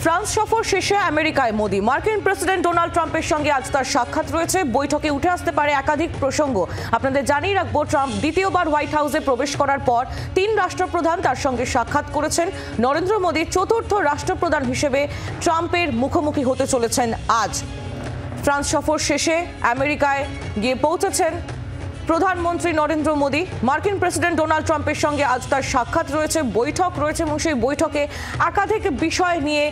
France সফর শেষে আমেরিকায় মোদি। মার্কিন প্রেসিডেন্ট ডোনাল্ড ট্রাম্পের সঙ্গে আজ তার সাক্ষাৎ রয়েছে। বৈঠকে উঠে আসতে পারে একাধিক প্রসঙ্গ। আপনাদের জানিয়ে রাখবো, ট্রাম্প দ্বিতীয়বার হোয়াইট হাউসে প্রবেশ করার পর 3 রাষ্ট্রপ্রধান তার সঙ্গে সাক্ষাৎ করেছেন। নরেন্দ্র মোদি চতুর্থ রাষ্ট্রপ্রধান হিসেবে ট্রাম্পের মুখোমুখি হতে চলেছেন আজ। ফ্রান্স সফর শেষে আমেরিকায় গিয়ে পৌঁছেছেন প্রধানমন্ত্রী নরেন্দ্র মোদি। মার্কিন প্রেসিডেন্ট ডোনাল্ড ট্রাম্পের সঙ্গে আজ তার সাক্ষাৎ রয়েছে, বৈঠক রয়েছে এবং সেই বৈঠকে একাধিক বিষয় নিয়ে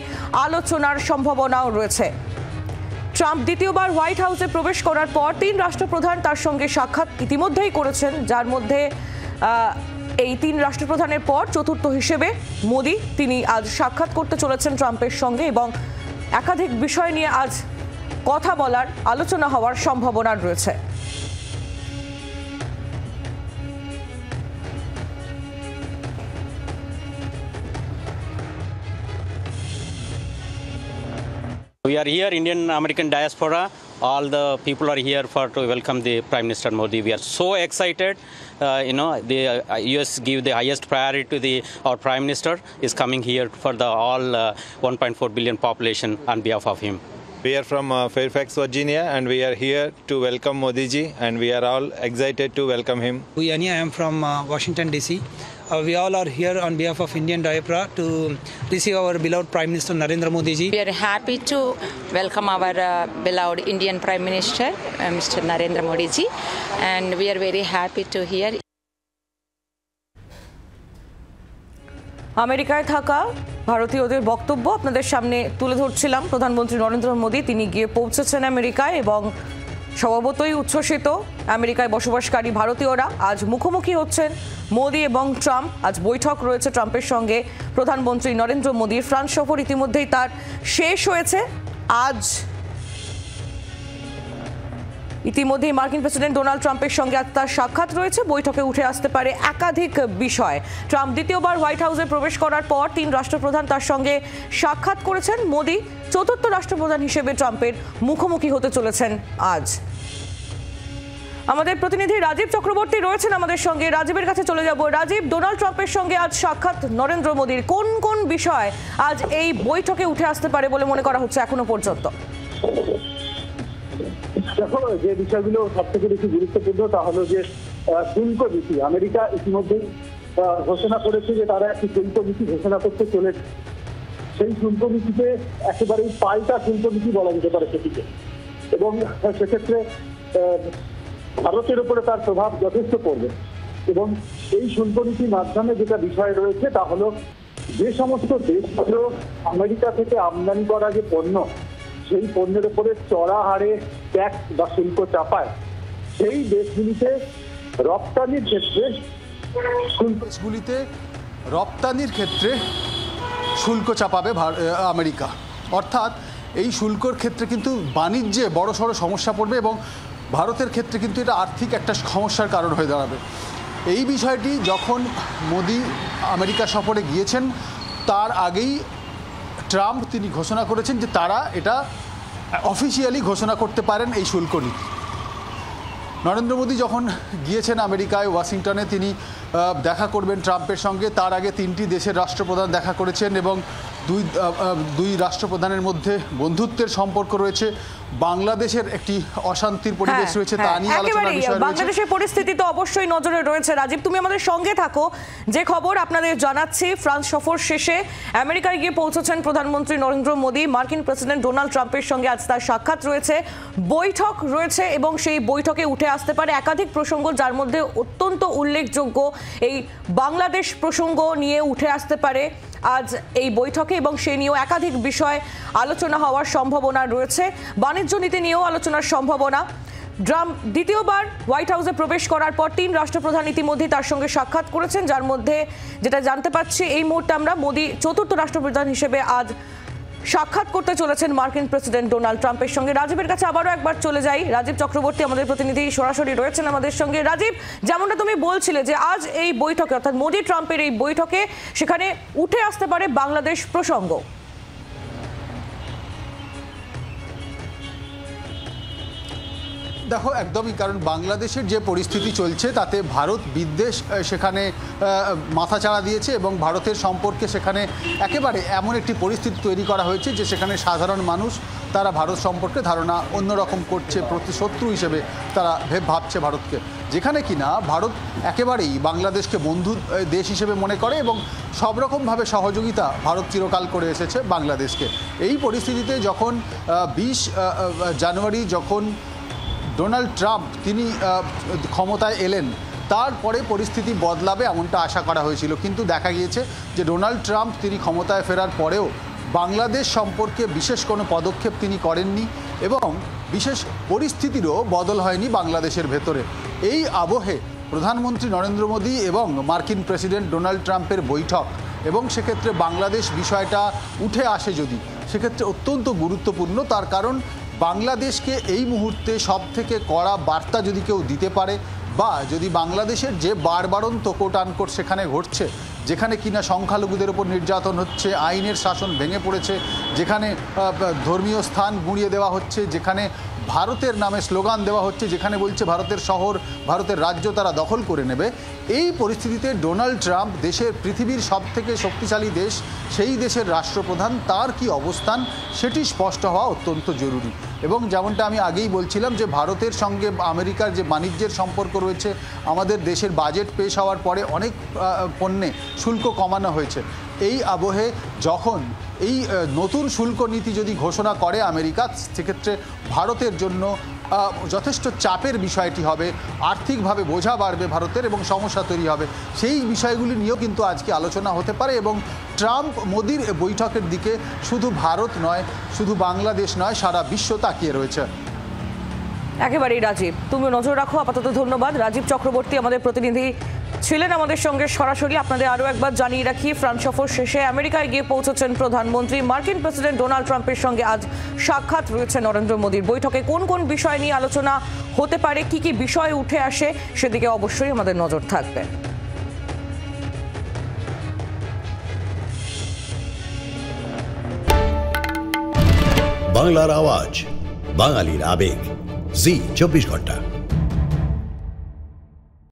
আলোচনার সম্ভাবনাও রয়েছে। ট্রাম্প দ্বিতীয়বার হোয়াইট হাউসে প্রবেশ করার পর 3 রাষ্ট্রপ্রধান তার সঙ্গে সাক্ষাৎ ইতিমধ্যেই করেছেন, যার মধ্যে এই 3 রাষ্ট্রপ্রধানের পর চতুর্থ হিসেবে মোদি তিনি আজ সাক্ষাৎ করতে চলেছেন ট্রাম্পের সঙ্গে এবং একাধিক বিষয় নিয়ে আজ কথা বলার, আলোচনা হওয়ার সম্ভাবনা রয়েছে। We are here, Indian American diaspora. All the people are here to welcome the Prime Minister Modi. We are so excited. The US give the highest priority to our Prime Minister is coming here for the all 1.4 billion population on behalf of him. We are from Fairfax, Virginia, and we are here to welcome Modi ji, and we are all excited to welcome him. I am from Washington DC. We all are here on behalf of Indian diaspora to receive our beloved Prime Minister Narendra Modi ji. We are happy to welcome our beloved Indian Prime Minister Mr. Narendra Modi ji, and we are very happy to hear. আমেরিকায় থাকা ভারতীয়দের বক্তব্য আপনাদের সামনে তুলে ধরছিলাম। প্রধানমন্ত্রী নরেন্দ্র মোদি তিনি গিয়ে পৌঁছেছেন আমেরিকায় এবং স্বভাবতই উচ্ছ্বসিত আমেরিকায় বসবাসকারী ভারতীয়রা। আজ মুখোমুখি হচ্ছেন মোদি এবং ট্রাম্প। আজ বৈঠক রয়েছে ট্রাম্পের সঙ্গে প্রধানমন্ত্রী নরেন্দ্র মোদির। ফ্রান্স সফর ইতিমধ্যেই তার শেষ হয়েছে। আজ ইতিমধ্যেই মার্কিন প্রেসিডেন্ট ডোনাল্ড ট্রাম্পের সঙ্গে আজ তার সাক্ষাৎ রয়েছে। বৈঠকে উঠে আসতে পারে একাধিক বিষয়। ট্রাম্প দ্বিতীয়বার হোয়াইট হাউসে প্রবেশ করার পর 3 রাষ্ট্রপ্রধান তার সঙ্গে সাক্ষাৎ করেছেন। মোদি চতুর্থ রাষ্ট্রপ্রধান হিসেবে ট্রাম্পের মুখোমুখি হতে চলেছেন আজ। আমাদের প্রতিনিধি রাজীব চক্রবর্তী রয়েছেন আমাদের সঙ্গে। রাজীবের কাছে চলে যাব। রাজীব, ডোনাল্ড ট্রাম্পের সঙ্গে আজ সাক্ষাৎ নরেন্দ্র মোদির, কোন কোন বিষয় আজ এই বৈঠকে উঠে আসতে পারে বলে মনে করা হচ্ছে এখনো পর্যন্ত? দেখো, যে বিষয়গুলো সব থেকে বেশি গুরুত্বপূর্ণ তা হলো যে শুল্ক নীতি। আমেরিকা ইতিমধ্যেই ঘোষণা করেছে যে তারা একটি শুল্ক নীতি ঘোষণা করতে চলেছে। সেই শুল্ক নীতিতে একেবারেই পাল্টা শুল্ক নীতি বলা যেতে পারে সেটিকে, এবং সেক্ষেত্রে ভারতের উপরে তার প্রভাব যথেষ্ট পড়বে। এবং এই শুল্ক নীতির মাধ্যমে যেটা বিষয় রয়েছে তা হলো যে সমস্ত দেশগুলো আমেরিকা থেকে আমদানি করা যে পণ্য, সেই পণ্যের উপরে চড়া হারে ট্যাক্স বা শুল্ক চাপায়, সেই দেশগুলিতে রপ্তানির ক্ষেত্রে শুল্ক চাপাবে আমেরিকা। অর্থাৎ এই শুল্কর ক্ষেত্রে কিন্তু বাণিজ্যে বড়সড় সমস্যা পড়বে এবং ভারতের ক্ষেত্রে কিন্তু এটা আর্থিক একটা সমস্যার কারণ হয়ে দাঁড়াবে। এই বিষয়টি যখন মোদি আমেরিকা সফরে গিয়েছেন তার আগেই ট্রাম্প তিনি ঘোষণা করেছেন যে তারা এটা অফিসিয়ালি ঘোষণা করতে পারেন এই শুল্ক নীতি। নরেন্দ্র মোদি যখন গিয়েছেন আমেরিকায় ওয়াশিংটনে, তিনি দেখা করবেন ট্রাম্পের সঙ্গে। তার আগে 3টি দেশের রাষ্ট্রপ্রধান দেখা করেছেন এবং দুই রাষ্ট্রপ্রধানের মধ্যে বন্ধুত্বের সম্পর্ক রয়েছে। বাংলাদেশের একটি অশান্তির পরিবেশ রয়েছে, তা নিয়ে আলোচনার বিষয় রয়েছে। বাংলাদেশের পরিস্থিতি তো অবশ্যই নজরে রয়েছে। রাজীব, তুমি আমাদের সঙ্গে থাকো। যে খবর আপনাদের জানাচ্ছি, ফ্রান্স সফর শেষে আমেরিকায় গিয়ে পৌঁছেছেন প্রধানমন্ত্রী নরেন্দ্র মোদি। মার্কিন প্রেসিডেন্ট ডোনাল্ড ট্রাম্পের সঙ্গে আজ তার সাক্ষাৎ রয়েছে, বৈঠক রয়েছে এবং সেই বৈঠকে উঠে আসতে পারে একাধিক প্রসঙ্গ, যার মধ্যে অত্যন্ত উল্লেখযোগ্য এই বাংলাদেশ প্রসঙ্গ নিয়ে উঠে আসতে পারে আজ এই বৈঠকে এবং সে নিয়েও একাধিক বিষয় আলোচনা হওয়ার সম্ভাবনা রয়েছে। বাণিজ্য নীতি নিয়েও আলোচনার সম্ভাবনা। ট্রাম্প দ্বিতীয়বার হোয়াইট হাউসে প্রবেশ করার পর 3 রাষ্ট্রপ্রধান ইতিমধ্যেই তার সঙ্গে সাক্ষাৎ করেছেন, যার মধ্যে যেটা জানতে পারছি এই মুহূর্তে আমরা, মোদি চতুর্থ রাষ্ট্রপ্রধান হিসেবে আজ সাক্ষাৎ করতে চলেছেন মার্কিন প্রেসিডেন্ট ডোনাল্ড ট্রাম্পের সঙ্গে। রাজীবের কাছে আবারও একবার চলে যাই। রাজীব চক্রবর্তী আমাদের প্রতিনিধি সরাসরি রয়েছেন আমাদের সঙ্গে। রাজীব, যেমনটা তুমি বলছিলে যে আজ এই বৈঠকে অর্থাৎ মোদি ট্রাম্পের এই বৈঠকে সেখানে উঠে আসতে পারে বাংলাদেশ প্রসঙ্গ। দেখো একদমই, কারণ বাংলাদেশের যে পরিস্থিতি চলছে তাতে ভারত বিদ্বেষ সেখানে মাথাচাড়া দিয়েছে এবং ভারতের সম্পর্কে সেখানে একেবারে এমন একটি পরিস্থিতি তৈরি করা হয়েছে যে সেখানে সাধারণ মানুষ তারা ভারত সম্পর্কে ধারণা অন্যরকম করছে, শত্রু হিসেবে তারা ভাবছে ভারতকে, যেখানে কিনা ভারত একেবারেই বাংলাদেশকে বন্ধু দেশ হিসেবে মনে করে এবং সব রকমভাবে সহযোগিতা ভারত চিরকাল করে এসেছে বাংলাদেশকে। এই পরিস্থিতিতে যখন 20 জানুয়ারি যখন ডোনাল্ড ট্রাম্প তিনি ক্ষমতায় এলেন, তারপরে পরিস্থিতি বদলাবে এমনটা আশা করা হয়েছিল, কিন্তু দেখা গিয়েছে যে ডোনাল্ড ট্রাম্প তিনি ক্ষমতায় ফেরার পরেও বাংলাদেশ সম্পর্কে বিশেষ কোনো পদক্ষেপ তিনি করেননি এবং বিশেষ পরিস্থিতিরও বদল হয়নি বাংলাদেশের ভেতরে। এই আবহে প্রধানমন্ত্রী নরেন্দ্র মোদী এবং মার্কিন প্রেসিডেন্ট ডোনাল্ড ট্রাম্পের বৈঠক এবং সেক্ষেত্রে বাংলাদেশ বিষয়টা উঠে আসে যদি, সেক্ষেত্রে অত্যন্ত গুরুত্বপূর্ণ। তার কারণ বাংলাদেশকে এই মুহূর্তে সবথেকে কড়া বার্তা যদি কেউ দিতে পারে, বা যদি বাংলাদেশের যে বারবারন্ত কোট আনকোট সেখানে ঘটছে, যেখানে কিনা সংখ্যালঘুদের উপর নির্যাতন হচ্ছে, আইনের শাসন ভেঙে পড়েছে, যেখানে ধর্মীয় স্থান গুঁড়িয়ে দেওয়া হচ্ছে, যেখানে ভারতের নামে স্লোগান দেওয়া হচ্ছে, যেখানে বলছে ভারতের শহর ভারতের রাজ্য তারা দখল করে নেবে, এই পরিস্থিতিতে ডোনাল্ড ট্রাম্প দেশের পৃথিবীর সবথেকে শক্তিশালী দেশ, সেই দেশের রাষ্ট্রপ্রধান, তার কি অবস্থান সেটি স্পষ্ট হওয়া অত্যন্ত জরুরি। এবং যেমনটা আমি আগেই বলছিলাম যে ভারতের সঙ্গে আমেরিকার যে বাণিজ্যের সম্পর্ক রয়েছে, আমাদের দেশের বাজেট পেশ হওয়ার পরে অনেক পণ্যে শুল্ক কমানো হয়েছে। এই আবহে যখন এই নতুন শুল্ক নীতি যদি ঘোষণা করে আমেরিকা, সেক্ষেত্রে ভারতের জন্য যথেষ্ট চাপের বিষয়টি হবে, আর্থিকভাবে বোঝা বাড়বে ভারতের এবং সমস্যা তৈরি হবে। সেই বিষয়গুলি নিয়েও কিন্তু আজকে আলোচনা হতে পারে এবং ট্রাম্প মোদির বৈঠকের দিকে শুধু ভারত নয়, শুধু বাংলাদেশ নয়, সারা বিশ্ব তাকিয়ে রয়েছে। একেবারেই রাজীব, তুমি নজর রাখো। আপাতত ধন্যবাদ। রাজীব চক্রবর্তী আমাদের প্রতিনিধি ছিলেন আমাদের সঙ্গে সরাসরি। আপনাদের আরও একবার জানিয়ে রাখি, ফ্রান্স সফর শেষে আমেরিকায় গিয়ে পৌঁছেছেন প্রধানমন্ত্রী। মার্কিন প্রেসিডেন্ট ডোনাল্ড ট্রাম্পের সঙ্গে আজ সাক্ষাৎ রয়েছে নরেন্দ্র মোদীর। বৈঠকে কোন কোন বিষয় নিয়ে আলোচনা হতে পারে, কি কি বিষয় উঠে আসে, সেদিকে অবশ্যই আমাদের নজর থাকবে। বাংলার আওয়াজ, বাঙালির আবেগ, জি 24 ঘন্টা।